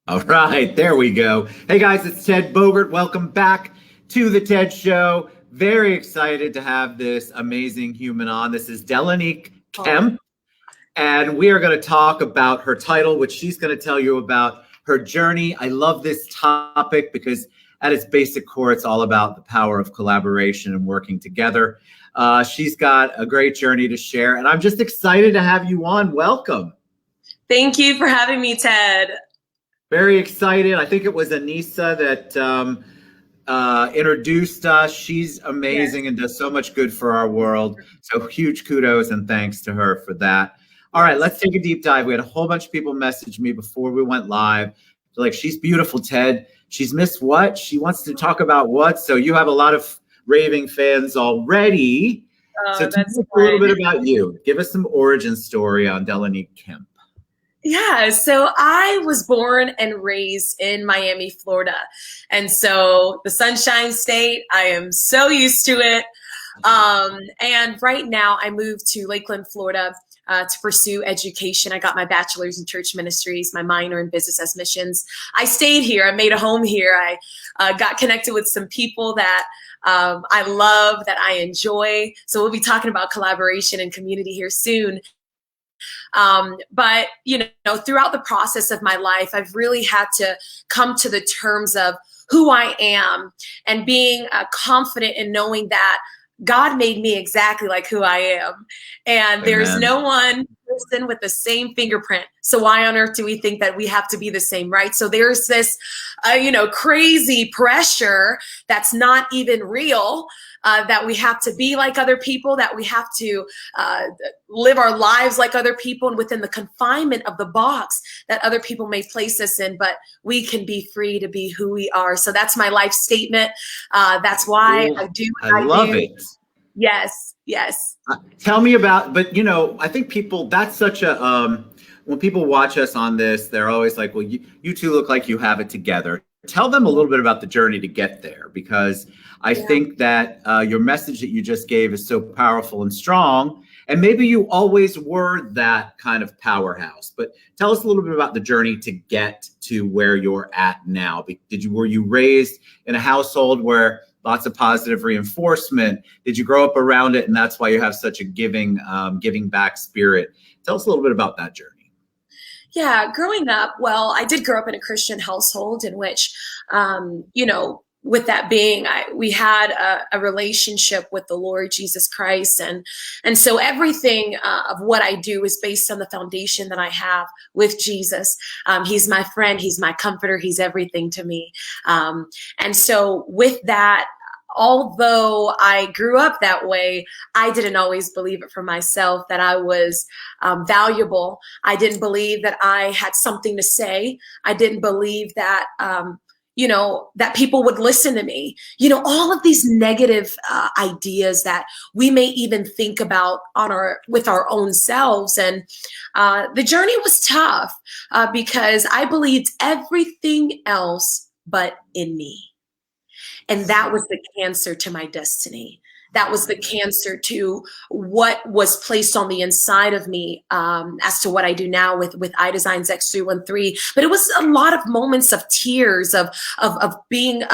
All right, there we go. Hey guys, it's Ted Bogert. Welcome back to the TED Show. Very excited to have this amazing human on. This is Delonique Kemp, and we are going to talk about her title, which she's going to tell you about her journey. I love this topic because at its basic core, it's all about the power of collaboration and working together. She's got a great journey to share, and I'm just excited to have you on. Welcome. Thank you for having me, Ted. Very excited. I think it was Anissa that introduced us. She's amazing and does so much good for our world. So huge kudos and thanks to her for that. All right, let's take a deep dive. We had a whole bunch of people message me before we went live. They're like, she's beautiful, Ted. She's missed what? She wants to talk about what? So you have a lot of raving fans already. So tell us a little bit about you. Give us some origin story on Delonique Kemp. Yeah, so I was born and raised in Miami, Florida. And so the Sunshine State, I am so used to it. And right now I moved to Lakeland, Florida to pursue education. I got my bachelor's in church ministries, my minor in business as missions. I stayed here. I made a home here. I got connected with some people that I love, that I enjoy. So we'll be talking about collaboration and community here soon. But, throughout the process of my life, I've really had to come to the terms of who I am and being confident in knowing that God made me exactly like who I am. And there's no one person with the same fingerprint. So why on earth do we think that we have to be the same, right? So there's this, crazy pressure that's not even real, that we have to be like other people, that we have to live our lives like other people and within the confinement of the box that other people may place us in, but we can be free to be who we are. So that's my life statement. That's why I do what I love it. Yes. Tell me about, but I think people, that's such a, when people watch us on this, they're always like, well, you two look like you have it together. Tell them a little bit about the journey to get there, because I think that your message that you just gave is so powerful and strong. And maybe you always were that kind of powerhouse, but tell us a little bit about the journey to get to where you're at now. Were you raised in a household where lots of positive reinforcement? Did you grow up around it, and that's why you have such a giving back spirit? Tell us a little bit about that journey. Yeah, growing up, well, I did grow up in a Christian household in which, with that being, we had a relationship with the Lord Jesus Christ. And so everything of what I do is based on the foundation that I have with Jesus. He's my friend. He's my comforter. He's everything to me. And so with that, although I grew up that way, I didn't always believe it for myself, that I was valuable. I didn't believe that I had something to say. I didn't believe that, that people would listen to me. All of these negative ideas that we may even think about with our own selves. And the journey was tough because I believed everything else but in me. And that was the cancer to my destiny. That was the cancer to what was placed on the inside of me as to what I do now with iDesigns X313. But it was a lot of moments of tears, of being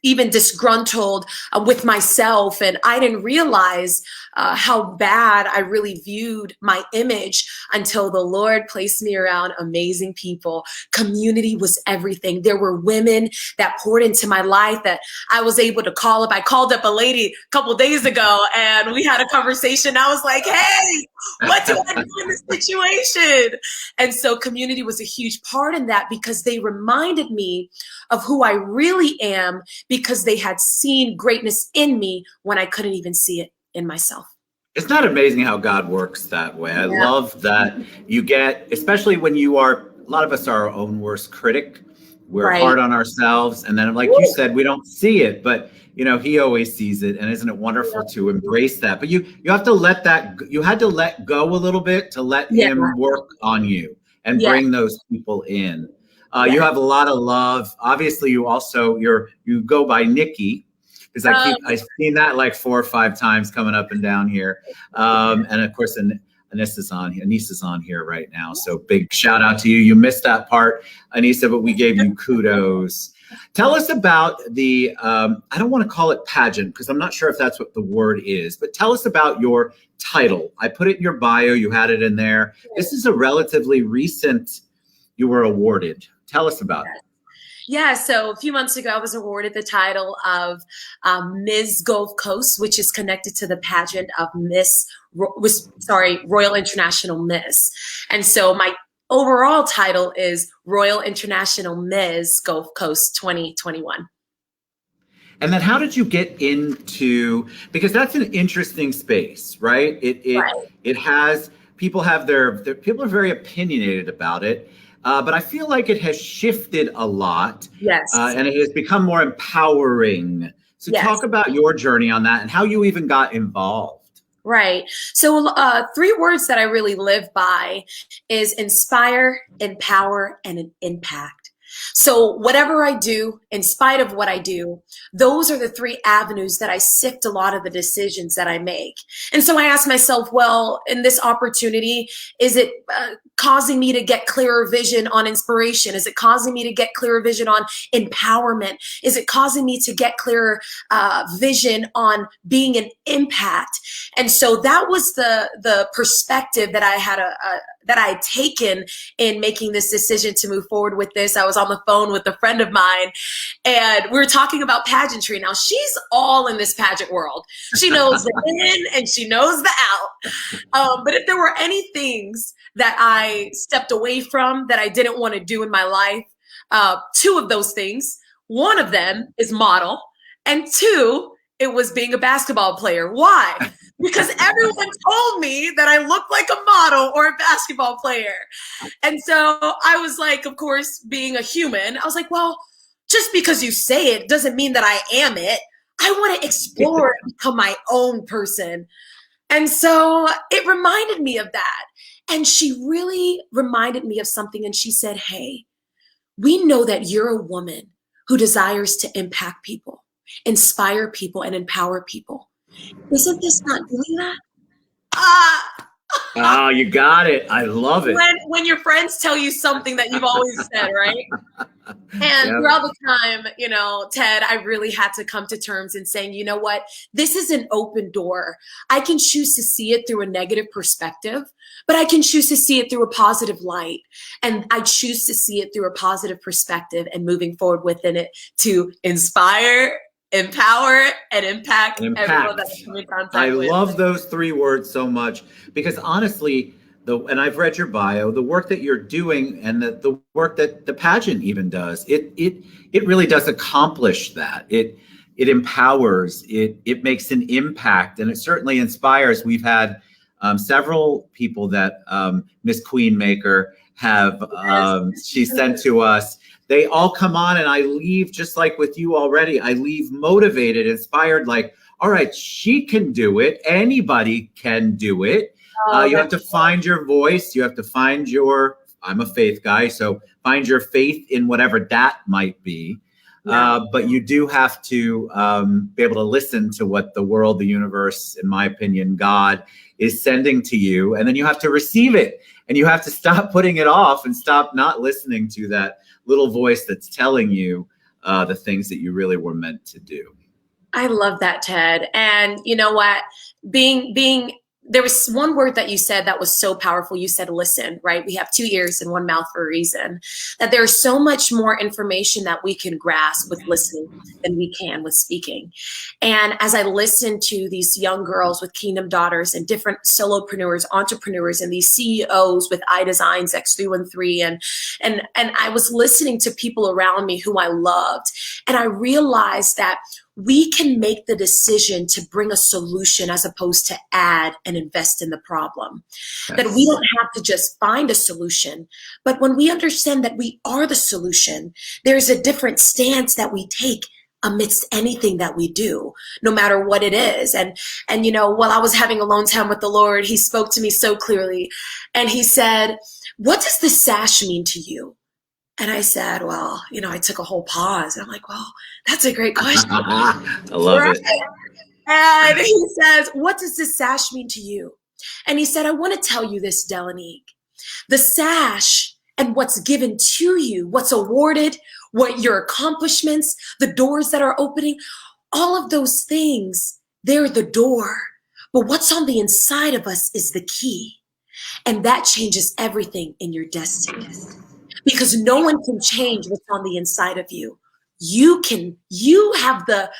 even disgruntled with myself. And I didn't realize how bad I really viewed my image until the Lord placed me around amazing people. Community was everything. There were women that poured into my life that I was able to call up. I called up a lady a couple days ago and we had a conversation. I was like, hey, what do I do in this situation? And so community was a huge part in that, because they reminded me of who I really am, because they had seen greatness in me when I couldn't even see it in myself. It's not amazing how God works that way. I love that you get, especially when a lot of us are our own worst critic. We're hard on ourselves. And then, like you said, we don't see it, but he always sees it. And isn't it wonderful to embrace that? But you have to you had to let go a little bit to let him work on you and bring those people in. You have a lot of love. Obviously, you go by Nikki, because I've seen that like 4 or 5 times coming up and down here. And of course, Anissa is on here right now. So big shout out to you. You missed that part, Anissa, but we gave you kudos. Tell us about the, I don't want to call it pageant because I'm not sure if that's what the word is, but tell us about your title. I put it in your bio. You had it in there. This is a relatively recent, you were awarded. Tell us about it. Yeah, so a few months ago, I was awarded the title of Ms. Gulf Coast, which is connected to the pageant of Royal International Miss. And so my overall title is Royal International Ms. Gulf Coast 2021. And then how did you get into, because that's an interesting space, right? It has, people have people are very opinionated about it. But I feel like it has shifted a lot. Yes. And it has become more empowering. So talk about your journey on that and how you even got involved. Right. So 3 words that I really live by is inspire, empower, and an impact. So whatever I do, in spite of what I do, those are the 3 avenues that I sift a lot of the decisions that I make. And so I ask myself, well, in this opportunity, is it causing me to get clearer vision on inspiration? Is it causing me to get clearer vision on empowerment? Is it causing me to get clearer vision on being an impact? And so that was the perspective that I had that I had taken in making this decision to move forward with this. I was on the phone with a friend of mine and we were talking about pageantry. Now she's all in this pageant world. She knows the in and she knows the out. But if there were any things that I stepped away from that I didn't want to do in my life, 2 of those things, one of them is model and 2, it was being a basketball player. Why? Because everyone told me that I looked like a model or a basketball player. And so I was like, of course, being a human, I was like, well, just because you say it doesn't mean that I am it. I want to explore and become my own person. And so it reminded me of that. And she really reminded me of something. And she said, hey, we know that you're a woman who desires to impact people, inspire people, and empower people. Isn't this not doing that? Oh, you got it. I love it. When your friends tell you something that you've always said, right? And throughout the time, Ted, I really had to come to terms in saying, you know what? This is an open door. I can choose to see it through a negative perspective, but I can choose to see it through a positive light. And I choose to see it through a positive perspective and moving forward within it to inspire, empower, and impact everyone that I'm in contact with. I love those 3 words so much because honestly, and I've read your bio, the work that you're doing and the work that the pageant even does, it really does accomplish that. It empowers, it makes an impact, and it certainly inspires. We've had several people that Miss Queenmaker have she sent to us. They all come on and I leave just like with you already. I leave motivated, inspired, like, all right, she can do it. Anybody can do it. You have to find your voice. You have to find I'm a faith guy, so find your faith in whatever that might be. But you do have to be able to listen to what the world, the universe, in my opinion, God is sending to you. And then you have to receive it. And you have to stop putting it off and stop not listening to that little voice that's telling you the things that you really were meant to do. I love that, Ted. And you know what? There was one word that you said that was so powerful. You said, listen, right? We have 2 ears and 1 mouth for a reason. That there's so much more information that we can grasp with listening than we can with speaking. And as I listened to these young girls with Kingdom Daughters and different solopreneurs, entrepreneurs, and these CEOs with iDesigns, X313, and I was listening to people around me who I loved. And I realized that we can make the decision to bring a solution as opposed to add and invest in the problem. Yes. That we don't have to just find a solution, but when we understand that we are the solution, there's a different stance that we take amidst anything that we do, no matter what it is. And while I was having alone time with the Lord, he spoke to me so clearly. And he said, what does the sash mean to you? And I said, well, I took a whole pause. And I'm like, well, that's a great question. I love it. And he says, what does this sash mean to you? And he said, I want to tell you this, Delonique. The sash and what's given to you, what's awarded, what your accomplishments, the doors that are opening, all of those things, they're the door. But what's on the inside of us is the key. And that changes everything in your destiny. Because no one can change what's on the inside of you. You have the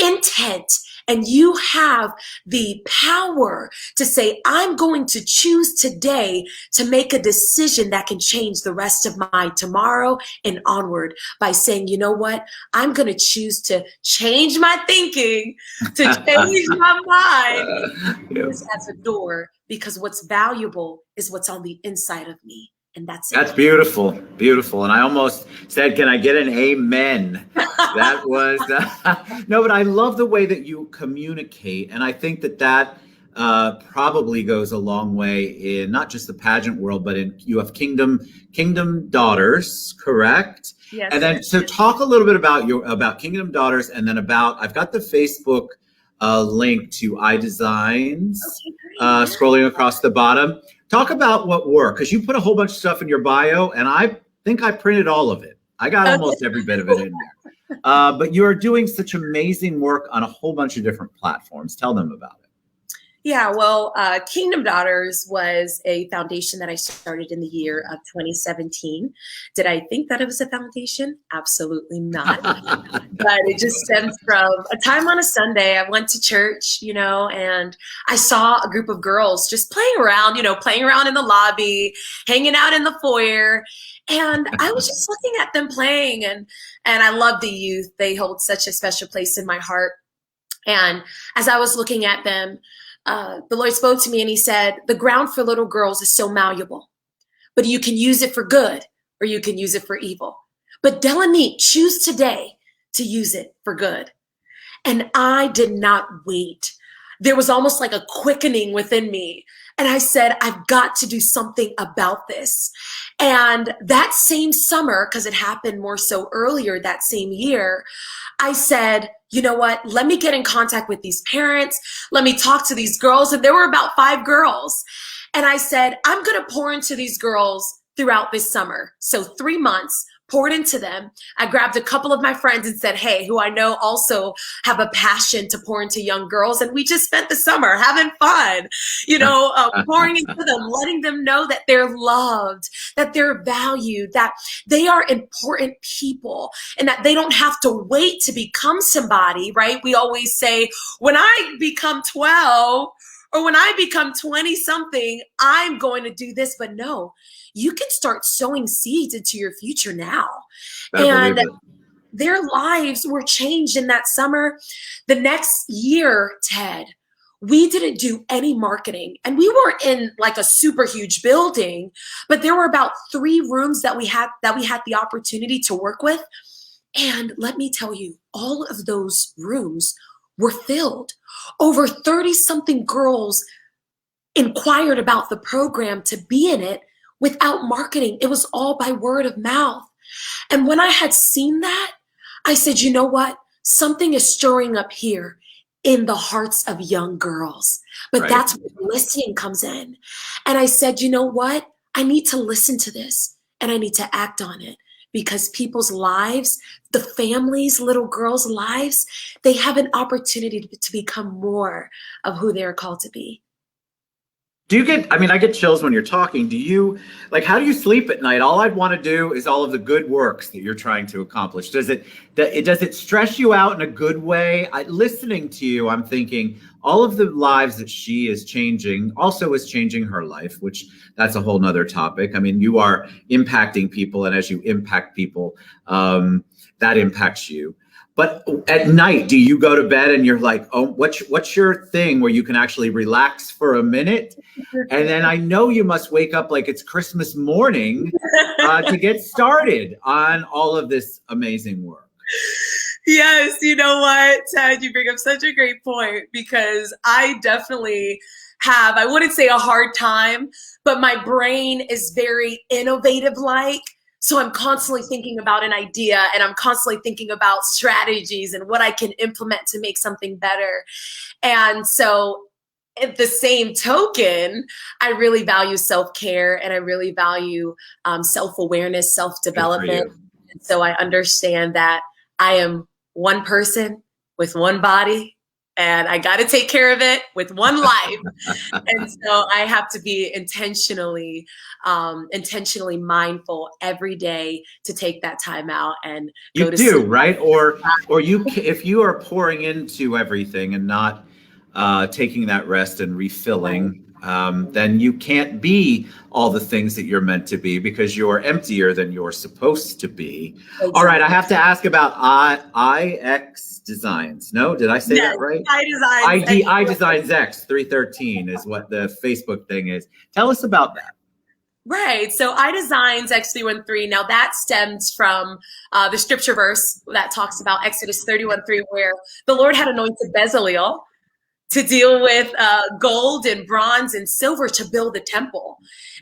intent, and you have the power to say, I'm going to choose today to make a decision that can change the rest of my tomorrow and onward by saying, you know what? I'm going to choose to change my thinking, to change my mind. Use as a door, because what's valuable is what's on the inside of me. And that's it. That's beautiful, beautiful. And I almost said, can I get an amen? That was, no, but I love the way that you communicate. And I think that probably goes a long way in not just the pageant world, but you have Kingdom Daughters, correct? Yes. And then, so talk a little bit about Kingdom Daughters, and then I've got the Facebook link to iDesigns, scrolling across the bottom. Talk about what work, because you put a whole bunch of stuff in your bio, and I think I printed all of it. I got almost every bit of it in there. But you are doing such amazing work on a whole bunch of different platforms. Tell them about it. Yeah, well, Kingdom Daughters was a foundation that I started in the year of 2017. Did I think that it was a foundation? Absolutely not. But it just stems from a time on a Sunday. I went to church, and I saw a group of girls just playing around in the lobby, hanging out in the foyer. And I was just looking at them playing, and I love the youth. They hold such a special place in my heart. And as I was looking at them, the Lord spoke to me and he said, the ground for little girls is so malleable, but you can use it for good or you can use it for evil. But Delonique, choose today to use it for good. And I did not wait. There was almost like a quickening within me. And I said, I've got to do something about this. And that same summer, because it happened more so earlier that same year, I said, you know what? Let me get in contact with these parents. Let me talk to these girls. And there were about 5 girls. And I said, I'm going to pour into these girls throughout this summer. So 3 months, poured into them. I grabbed a couple of my friends and said, hey, who I know also have a passion to pour into young girls. And we just spent the summer having fun, pouring into them, letting them know that they're loved, that they're valued, that they are important people, and that they don't have to wait to become somebody, right? We always say, when I become 12 or when I become 20 something, I'm going to do this. But no, you can start sowing seeds into your future now. And their lives were changed in that summer. The next year, Ted, we didn't do any marketing, and we weren't in like a super huge building, but there were about 3 rooms that we had the opportunity to work with. And let me tell you, all of those rooms were filled. Over 30 something girls inquired about the program to be in it without marketing. It was all by word of mouth. And when I had seen that, I said, you know what? Something is stirring up here in the hearts of young girls. But right. That's where listening comes in. And I said, you know what? I need to listen to this and I need to act on it, because people's lives, the families, little girls' lives, they have an opportunity to become more of who they're called to be. Do you get, I get chills when you're talking. How do you sleep at night? All I'd want to do is all of the good works that you're trying to accomplish. Does it stress you out in a good way? Listening to you, I'm thinking all of the lives that she is changing also is changing her life, which that's a whole nother topic. You are impacting people, and as you impact people, that impacts you. But at night, do you go to bed and you're like, oh, what's your thing where you can actually relax for a minute? And then I know you must wake up like it's Christmas morning to get started on all of this amazing work. Yes, you know what, Ted, you bring up such a great point, because I definitely have, I wouldn't say a hard time, but my brain is very innovative like. So I'm constantly thinking about an idea, and I'm constantly thinking about strategies and what I can implement to make something better. And so at the same token, I really value self-care and I really value self-awareness, Good for self-development. you. And so I understand that I am one person with one body and I got to take care of it with one life. And so I have to be intentionally mindful every day to take that time out and go You to do, sleep. right? Or if you are pouring into everything and not taking that rest and Right. refilling, then you can't be all the things that you're meant to be because you're emptier than you're supposed to be. All right, I Exactly. have to ask about IX Designs. No, did I say Yes, that right? I designs. I Designs X 313 is what the Facebook thing is. Tell us about that. Right. So I designs X313. Now that stems from the scripture verse that talks about Exodus 31:3, where the Lord had anointed Bezalel to deal with gold and bronze and silver to build the temple.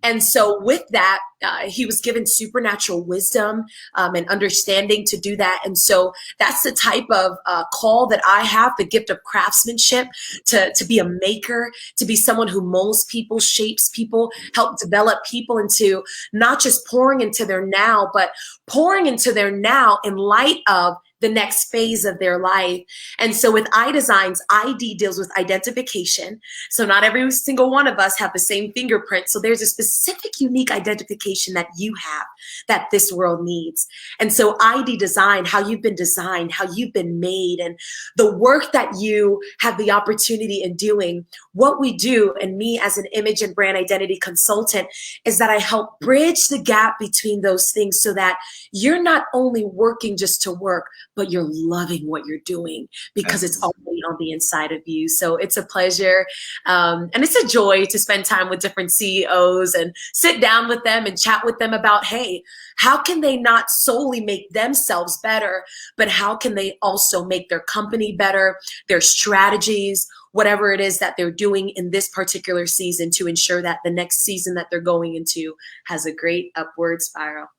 And so with that, he was given supernatural wisdom and understanding to do that. And so that's the type of call that I have, the gift of craftsmanship, to be a maker, to be someone who molds people, shapes people, help develop people into not just pouring into their now, but pouring into their now in light of the next phase of their life. And so with iDesigns, ID deals with identification. So not every single one of us have the same fingerprint. So there's a specific unique identification that you have that this world needs. And so ID design, how you've been designed, how you've been made, and the work that you have the opportunity in doing. What we do, and me as an image and brand identity consultant, is that I help bridge the gap between those things so that you're not only working just to work, but you're loving what you're doing because it's Yes. already on the inside of you. So it's a pleasure. And it's a joy to spend time with different CEOs and sit down with them and chat with them about, hey, how can they not solely make themselves better, but how can they also make their company better, their strategies, whatever it is that they're doing in this particular season to ensure that the next season that they're going into has a great upward spiral.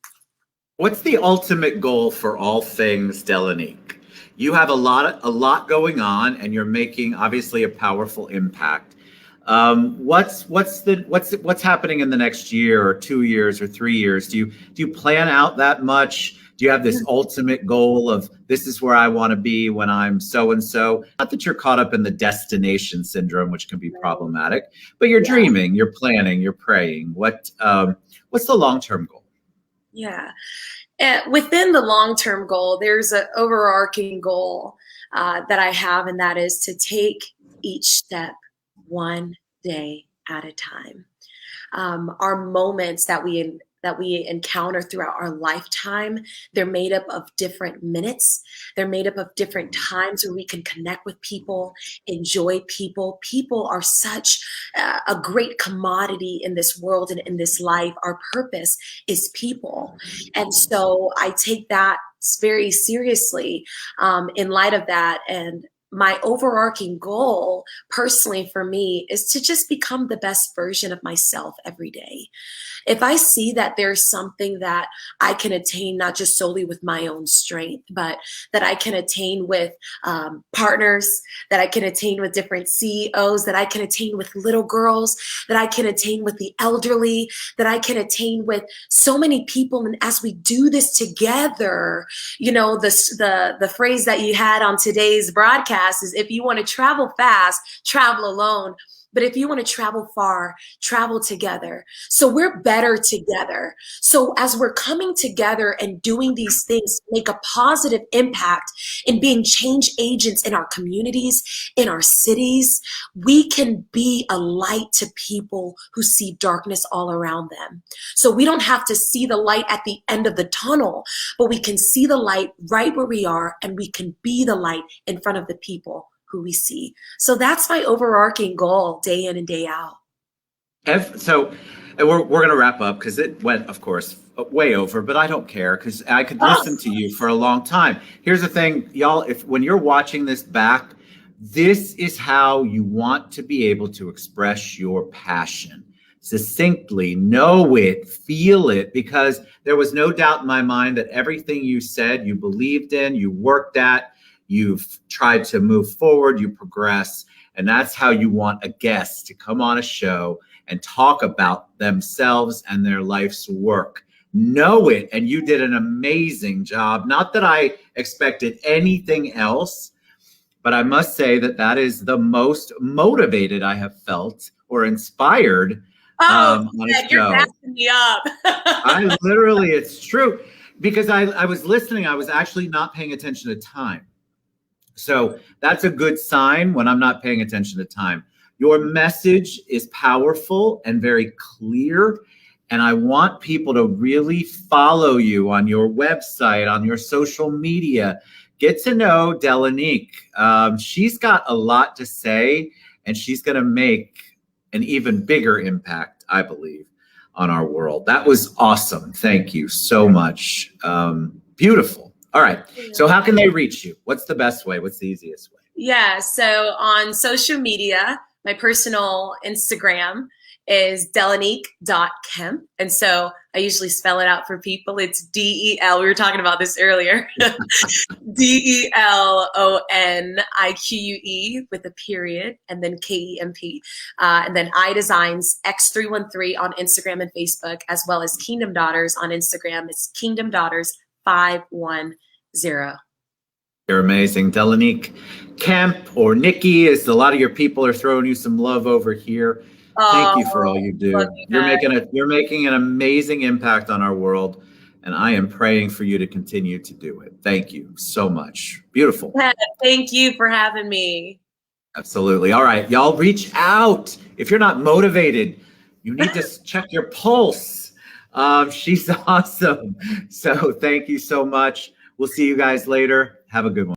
What's the ultimate goal for all things Delonique? You have a lot going on, and you're making obviously a powerful impact. What's happening in the next year or 2 years or 3 years? Do you plan out that much? Do you have this ultimate goal of this is where I want to be when I'm so and so? Not that you're caught up in the destination syndrome, which can be problematic, but you're Yeah. dreaming, you're planning, you're praying. What's the long term goal? Yeah. Within the long-term goal, there's an overarching goal that I have, and that is to take each step one day at a time. Our moments that we encounter throughout our lifetime, they're made up of different minutes. They're made up of different times where we can connect with people, enjoy people. People are such a great commodity in this world and in this life. Our purpose is people. And so I take that very seriously in light of that. And my overarching goal personally for me is to just become the best version of myself every day. If I see that there's something that I can attain, not just solely with my own strength, but that I can attain with partners, that I can attain with different CEOs, that I can attain with little girls, that I can attain with the elderly, that I can attain with so many people. And as we do this together, you know, the phrase that you had on today's broadcast is, if you want to travel fast, travel alone. But if you want to travel far, travel together. So we're better together. So as we're coming together and doing these things, make a positive impact in being change agents in our communities, in our cities, we can be a light to people who see darkness all around them. So we don't have to see the light at the end of the tunnel, but we can see the light right where we are, and we can be the light in front of the people who we see. So that's my overarching goal day in and day out. So we're going to wrap up because it went, of course, way over, but I don't care because I could listen to you for a long time. Here's the thing, y'all, if when you're watching this back, this is how you want to be able to express your passion. Succinctly, know it, feel it, because there was no doubt in my mind that everything you said, you believed in, you worked at, you've tried to move forward, you progress. And that's how you want a guest to come on a show and talk about themselves and their life's work. Know it. And you did an amazing job. Not that I expected anything else, but I must say that that is the most motivated I have felt or inspired on a you're show. backing me up. I literally, it's true. Because I was listening, I was actually not paying attention to time. So that's a good sign when I'm not paying attention to time. Your message is powerful and very clear. And I want people to really follow you on your website, on your social media. Get to know Delonique. She's got a lot to say, and she's going to make an even bigger impact, I believe, on our world. That was awesome. Thank you so much. Beautiful. All right. So how can they reach you? What's the best way? What's the easiest way? Yeah. So on social media, my personal Instagram is Delonique.Kemp. And so I usually spell it out for people. It's DEL. We were talking about this earlier. DELONIQUE with a period and then KEMP. And then iDesigns X313 on Instagram and Facebook, as well as Kingdom Daughters on Instagram. It's Kingdom Daughters 510. You're amazing. Delonique Kemp, or Nikki, as a lot of your people are throwing you some love over here. Thank you for all you do. You're making an amazing impact on our world, and I am praying for you to continue to do it. Thank you so much. Beautiful. Thank you for having me. Absolutely. All right, y'all, reach out. If you're not motivated, you need to check your pulse. She's awesome. So thank you so much. We'll see you guys later. Have a good one.